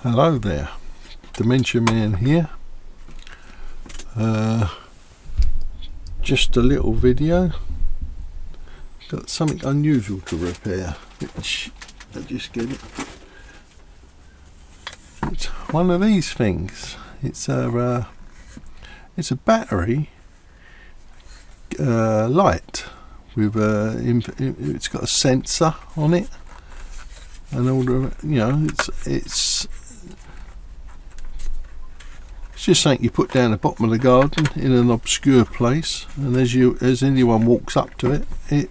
Hello there, Dementia Man here. Just a little video. Got something unusual to repair, which I just get it. It's one of these things. It's a battery light with it's got a sensor on it, and all the it's just something you put down the bottom of the garden in an obscure place, and as anyone walks up to it,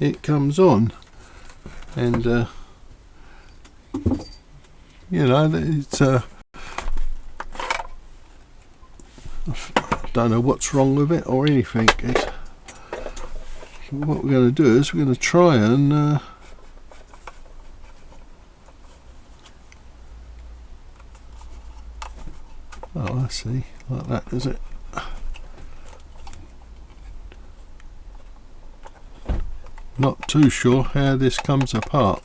it comes on, and it's I don't know what's wrong with it or anything. What we're going to do is we're going to try and oh, I see, like that, is it? Not too sure how this comes apart.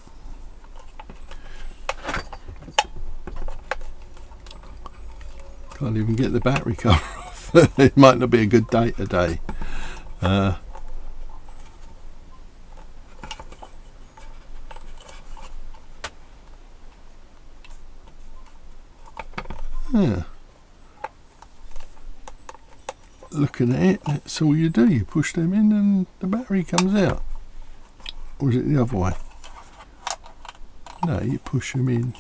Can't even get the battery cover off. It might not be a good day today. Yeah. Looking at it, that's all you do. You push them in and the battery comes out. Or is it the other way? No, you push them in.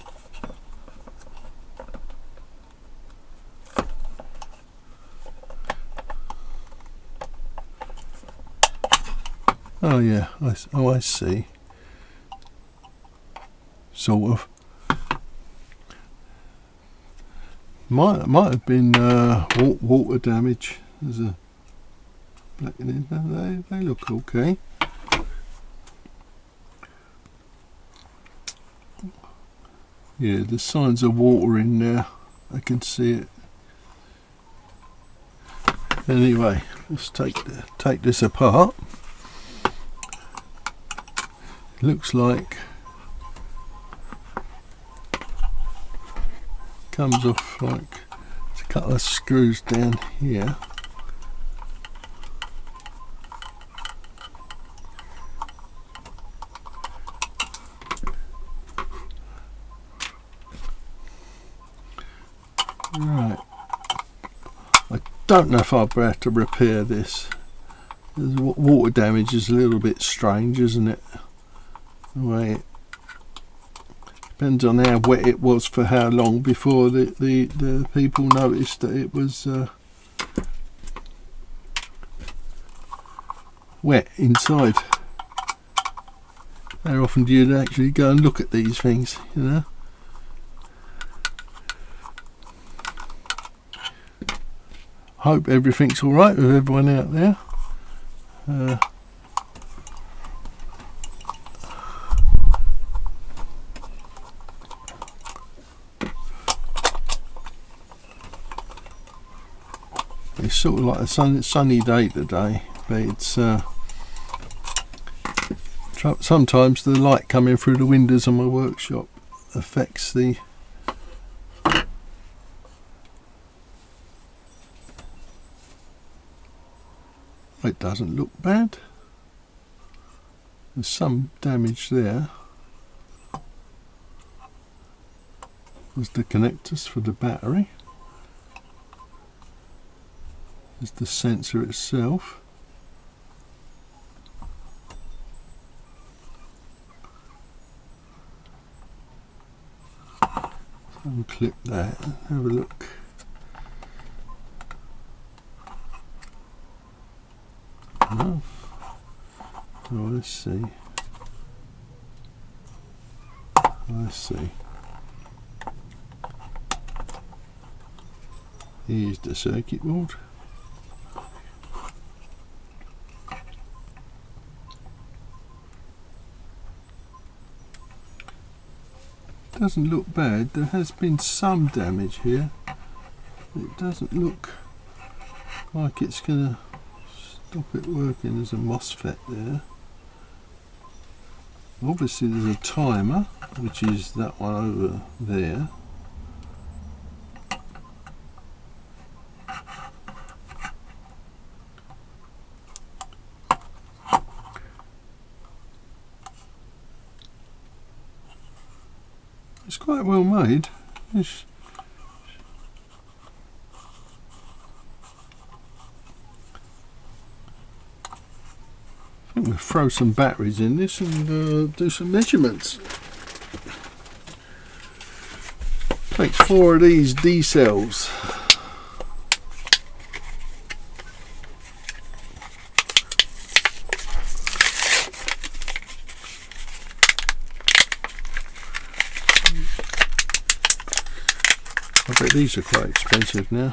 Oh yeah, I see. Sort of. Might have been water damage. There's a blackening. They look okay. Yeah, there's signs of water in there. I can see it. Anyway, let's take this apart. Looks like comes off like there's a couple of screws down here. Right, I don't know if I'll be able to repair this. The water damage is a little bit strange, isn't it? The way it depends on how wet it was for how long before the people noticed that it was wet inside. How often do you actually go and look at these things, you know? Hope everything's alright with everyone out there. It's sort of like a sunny day today, but it's sometimes the light coming through the windows of my workshop affects the it doesn't look bad. There's some damage there. There's the connectors for the battery. There's the sensor itself. Unclip that and have a look. Oh, I see. I see. Here's the circuit board. Doesn't look bad. There has been some damage here. It doesn't look like it's gonna stop it working. There's a MOSFET there. Obviously there's a timer. which is that one over there. It's quite well made. I think we'll throw some batteries in this and do some measurements. Takes 4 of these D cells. I bet these are quite expensive now.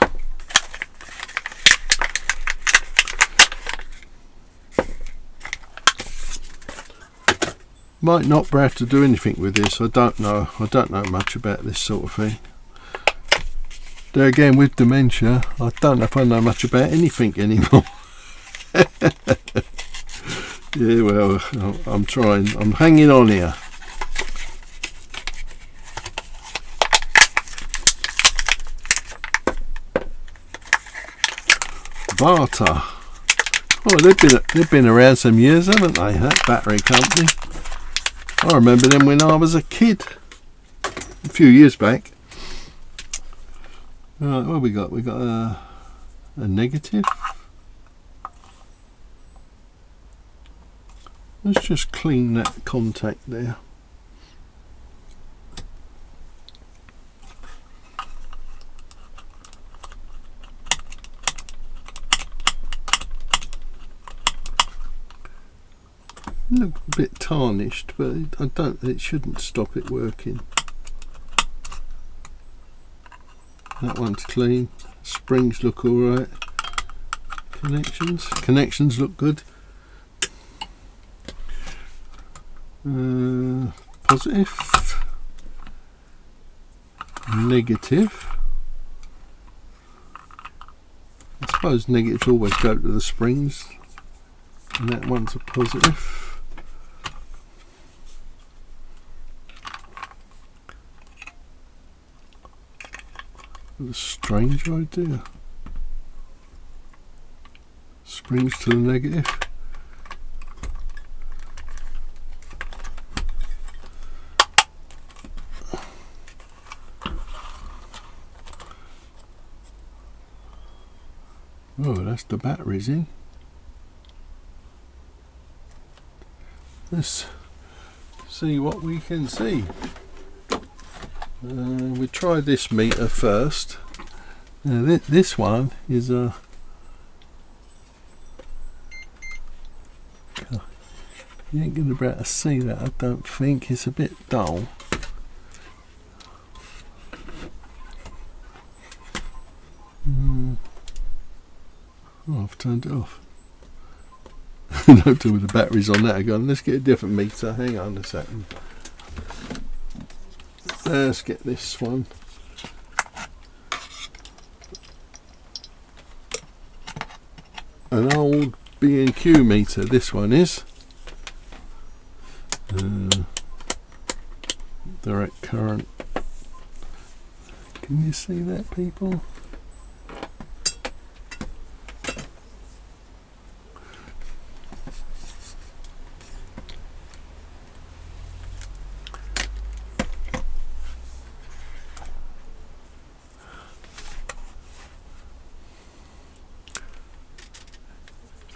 Might not be able to do anything with this. I don't know. I don't know much about this sort of thing. There again, with dementia, I don't know if I know much about anything anymore. Yeah, well, I'm trying. I'm hanging on here. Barter. Oh, they've been around some years, haven't they? That battery company. I remember them when I was a kid, a few years back. Right, what have we got? We got a negative. Let's just clean that contact there. Look a bit tarnished, but it shouldn't stop it working. That one's clean. Springs look alright. Connections look good. Positive. Negative. I suppose negatives always go to the springs. And that one's a positive. A strange idea. Springs to the negative. Oh, that's the batteries in. Let's see what we can see. We try this meter first. This one is a. You ain't gonna be able to see that, I don't think. It's a bit dull. Oh, I've turned it off. No do with the batteries on that again. Let's get a different meter. Hang on a second. Let's get this one. An old B&Q meter, this one is. Direct current. Can you see that, people?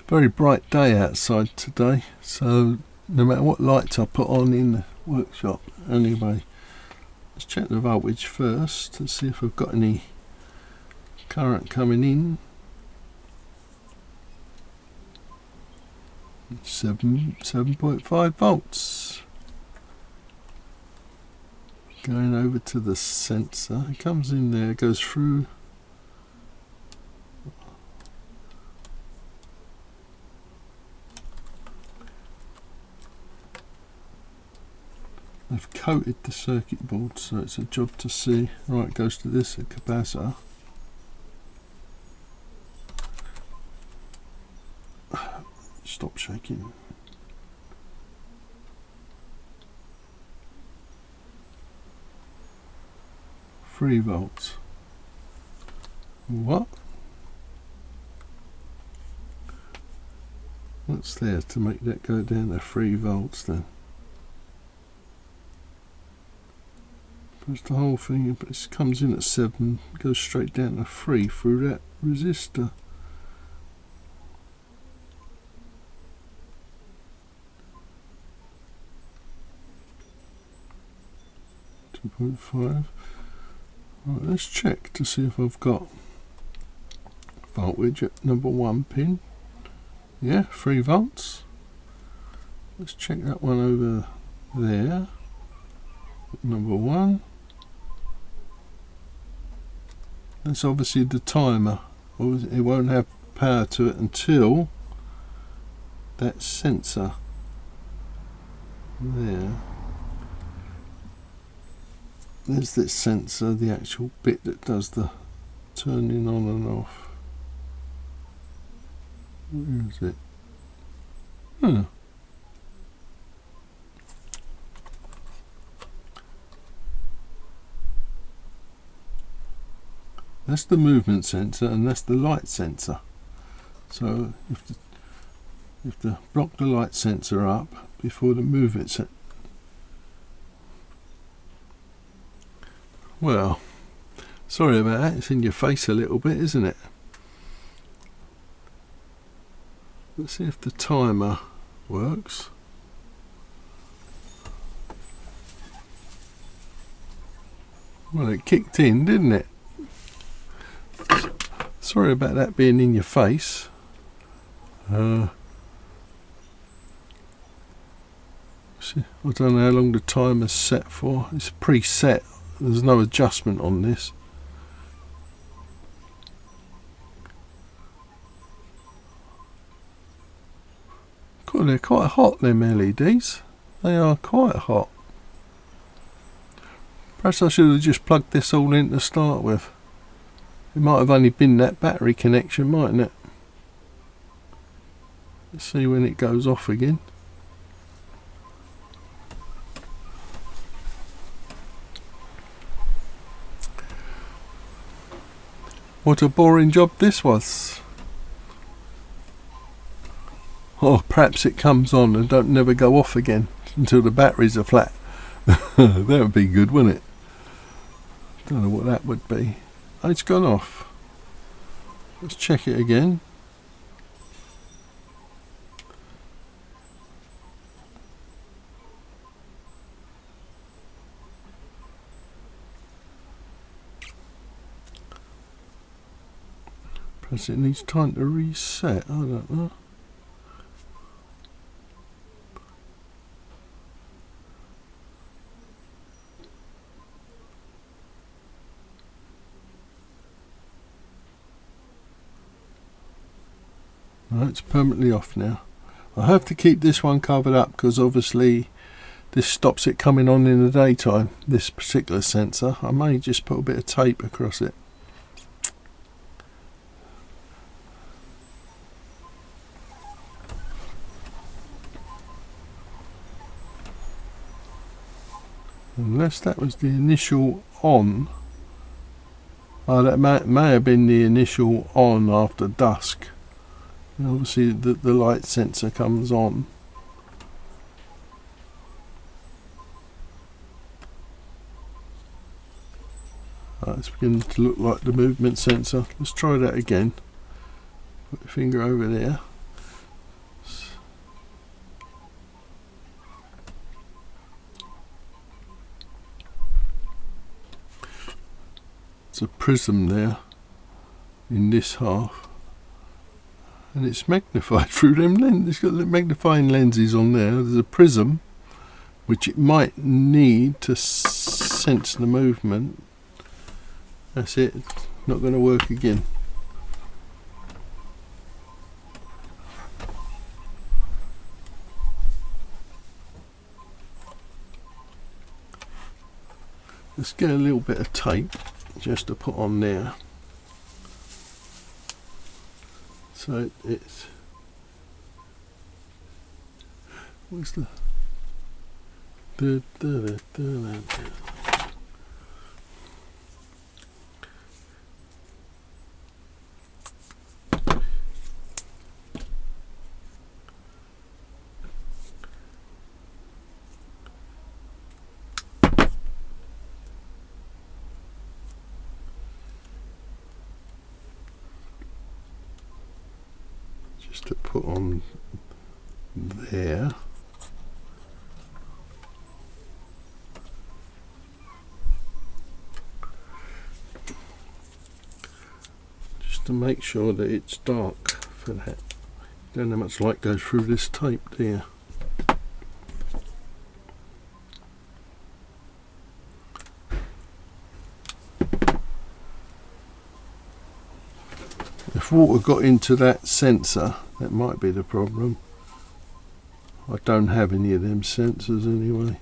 Very bright day outside today, so no matter what lights I put on in the workshop. Anyway, let's check the voltage first to see if I've got any current coming in. 7.5 volts. Going over to the sensor. It comes in there, goes through. I've coated the circuit board, so it's a job to see. Right, it goes to this capacitor. Stop shaking. 3 volts. What? What's there to make that go down to 3 volts then? Press the whole thing, but it comes in at 7, goes straight down to 3 through that resistor. .5. Right, let's check to see if I've got voltage at number 1 pin. Yeah, 3 volts. Let's check that one over there. Number 1. That's obviously the timer. It won't have power to it until that sensor there. There's this sensor, the actual bit that does the turning on and off. Where is it? That's the movement sensor and that's the light sensor. So you have to block the light sensor up before the movement sensor. Well, sorry about that, it's in your face a little bit, isn't it? Let's see if the timer works. Well, it kicked in, didn't it? Sorry about that being in your face. I don't know how long the timer's set for. It's preset. There's no adjustment on this. God, they're quite hot, them LEDs. They are quite hot. Perhaps I should have just plugged this all in to start with. It might have only been that battery connection, mightn't it? Let's see when it goes off again. What a boring job this was. Or perhaps it comes on and don't never go off again until the batteries are flat. That would be good, wouldn't it? Don't know what that would be. Oh, it's gone off. Let's check it again. Perhaps it needs time to reset. I don't know. No, it's permanently off now. I have to keep this one covered up because obviously this stops it coming on in the daytime, this particular sensor. I may just put a bit of tape across it. Unless that was the initial on. Oh, that may have been the initial on after dusk. And obviously the light sensor comes on. It's beginning to look like the movement sensor. Let's try that again. Put your finger over there. It's a prism there in this half, and it's magnified through them lenses. It's got the magnifying lenses on there. There's a prism which it might need to sense the movement. That's it. It's not going to work again. Let's get a little bit of tape just to put on there, so it's what's the just to put on there. Just to make sure that it's dark for that. Don't know how much light goes through this tape, do you? If water got into that sensor, that might be the problem. I don't have any of them sensors anyway.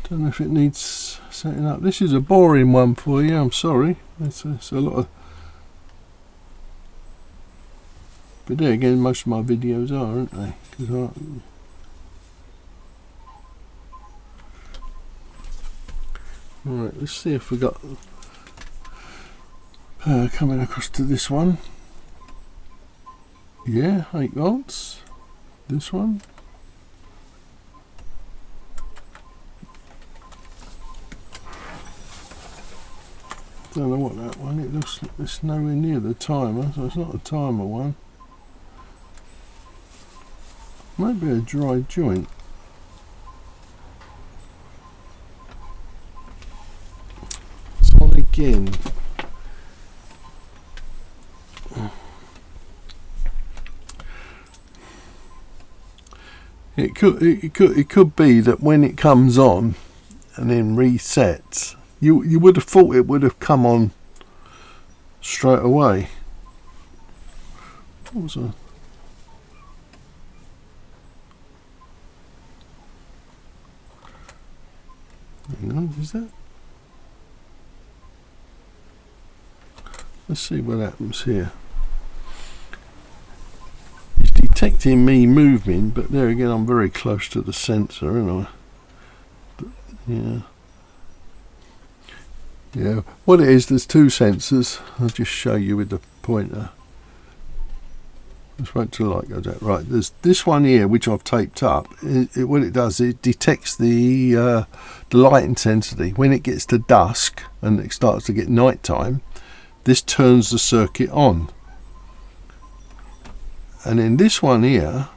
Don't know if it needs setting up. This is a boring one for you, I'm sorry. It's a lot of... But there again, most of my videos are, aren't they? 'Cause Alright, let's see if we got power coming across to this one. Yeah, 8 volts. This one. Don't know what that one. It looks like it's nowhere near the timer, so it's not a timer one. Might be a dry joint. So again, it could be that when it comes on and then resets, you would have thought it would have come on straight away. What was that? Hang on, is that? Let's see what happens here. It's detecting me moving, but there again I'm very close to the sensor, aren't I? But, yeah. Yeah, what it is, there's 2 sensors. I'll just show you with the pointer. Just wait till the light goes out. Right, there's this one here which I've taped up. What it does, it detects the light intensity. When it gets to dusk and it starts to get night time, this turns the circuit on. And then this one here,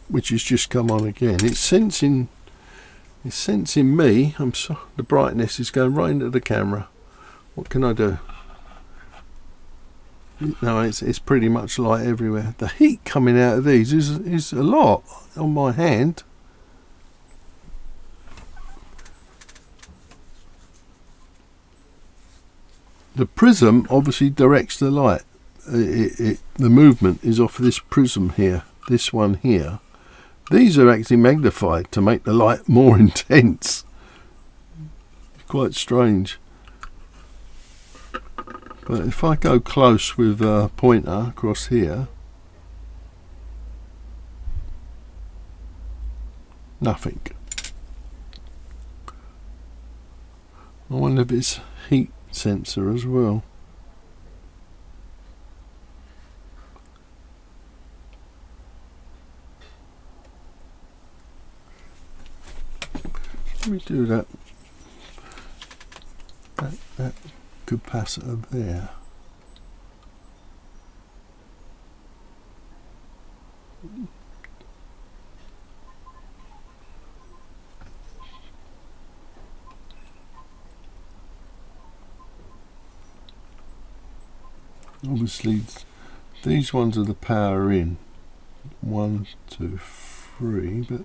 which has just come on again, it's sensing me. The brightness is going right into the camera. What can I do? No, it's pretty much light everywhere. The heat coming out of these is a lot on my hand. The prism obviously directs the light. The movement is off this prism here, this one here. These are actually magnified to make the light more intense. It's quite strange. But if I go close with a pointer across here, nothing. I wonder if it's heat sensor as well. Let me do that capacitor there. Obviously these ones are the power in. 1, 2, 3, but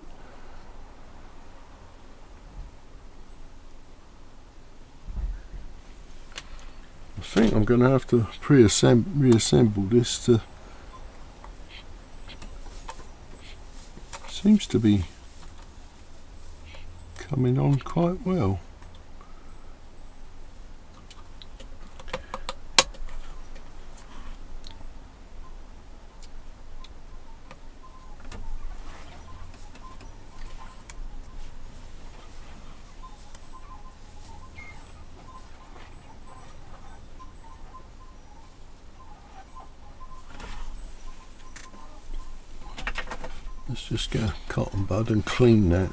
I think I'm going to have to reassemble this to... Seems to be coming on quite well. Let's just get a cotton bud and clean that.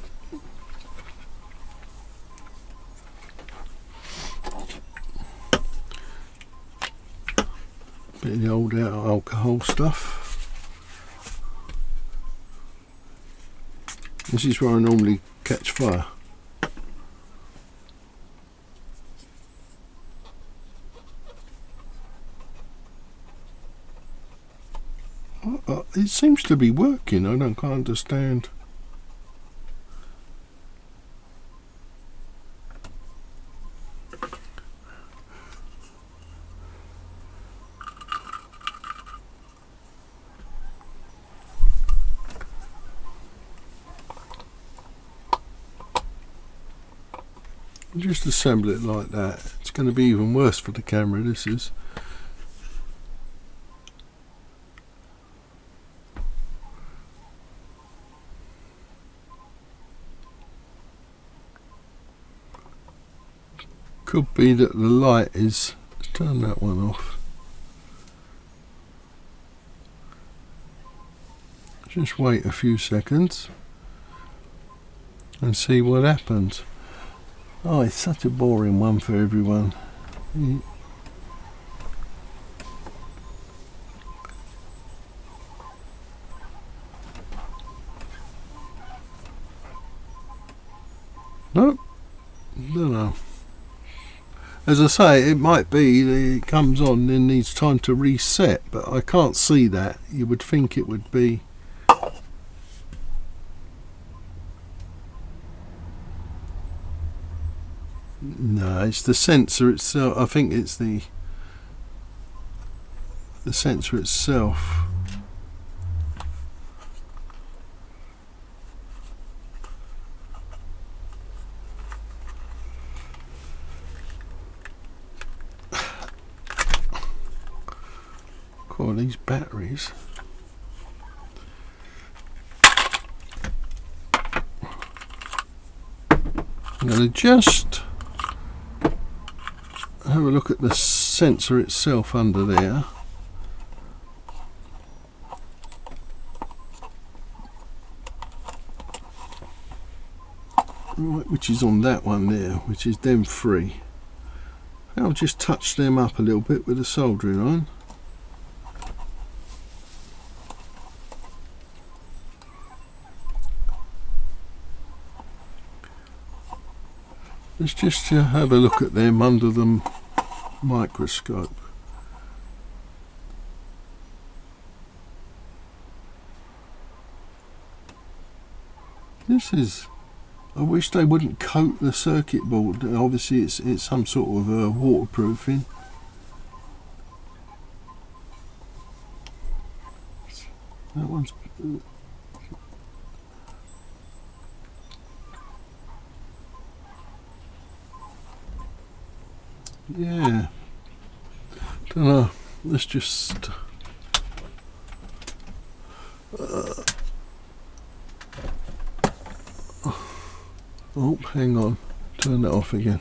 alcohol stuff. This is where I normally catch fire. It seems to be working. I don't quite understand. Just assemble it like that. It's going to be even worse for the camera, this is. Could be that the light is... Let's turn that one off. Just wait a few seconds and see what happens. Oh, it's such a boring one for everyone. Nope. Don't know. As I say, it might be that it comes on and needs time to reset, but I can't see that. You would think it would be. No, it's the sensor itself. I think it's the sensor itself. God, these batteries. I'm going to just have a look at the sensor itself under there. Right, which is on that one there, which is them three. I'll just touch them up a little bit with a soldering iron. Let's just have a look at them under the microscope. This is... I wish they wouldn't coat the circuit board. Obviously it's some sort of waterproofing. That one's... Yeah, don't know. Let's just oh, hang on, turn that off again.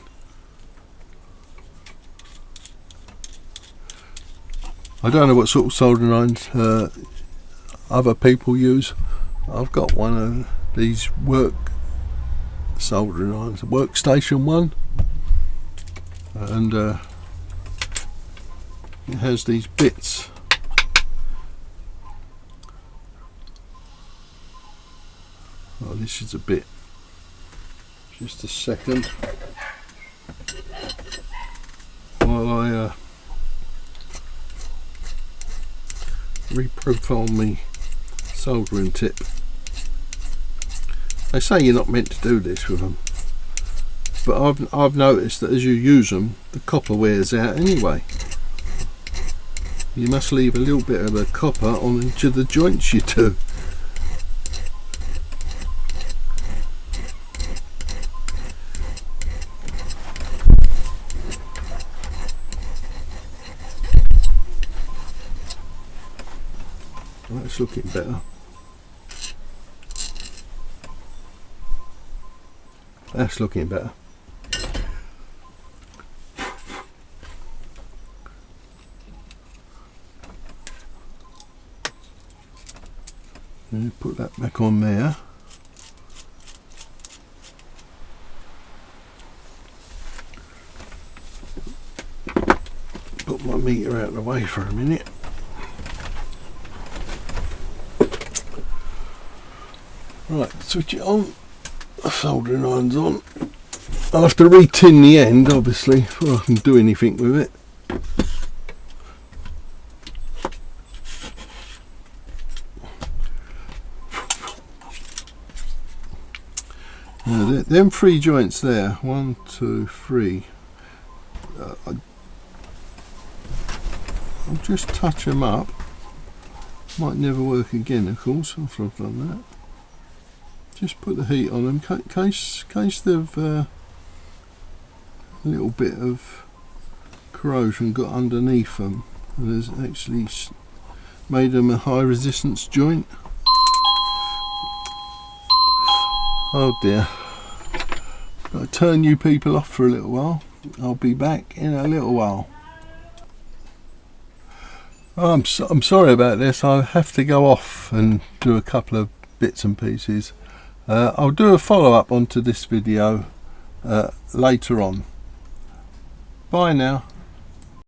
I don't know what sort of soldering irons other people use. I've got one of these work soldering irons, a workstation one. And it has these bits. Oh, this is a bit. Just a second while I reprofile me soldering tip. They say you're not meant to do this with them, but I've noticed that as you use them, the copper wears out anyway. You must leave a little bit of the copper on each of the joints you do. That's looking better. That's looking better. And put that back on there. Put my meter out of the way for a minute. Right, switch it on. Soldering iron's on. I'll have to re-tin the end, obviously, before I can do anything with it. Now, them 3 joints there, 1, 2, 3. I'll just touch them up. Might never work again, of course, after I've done that. Just put the heat on them, in case they've a little bit of corrosion got underneath them, and has actually made them a high resistance joint. Oh dear. Got to turn you people off for a little while. I'll be back in a little while. Oh, I'm sorry about this. I have to go off and do a couple of bits and pieces. I'll do a follow-up onto this video later on. Bye now.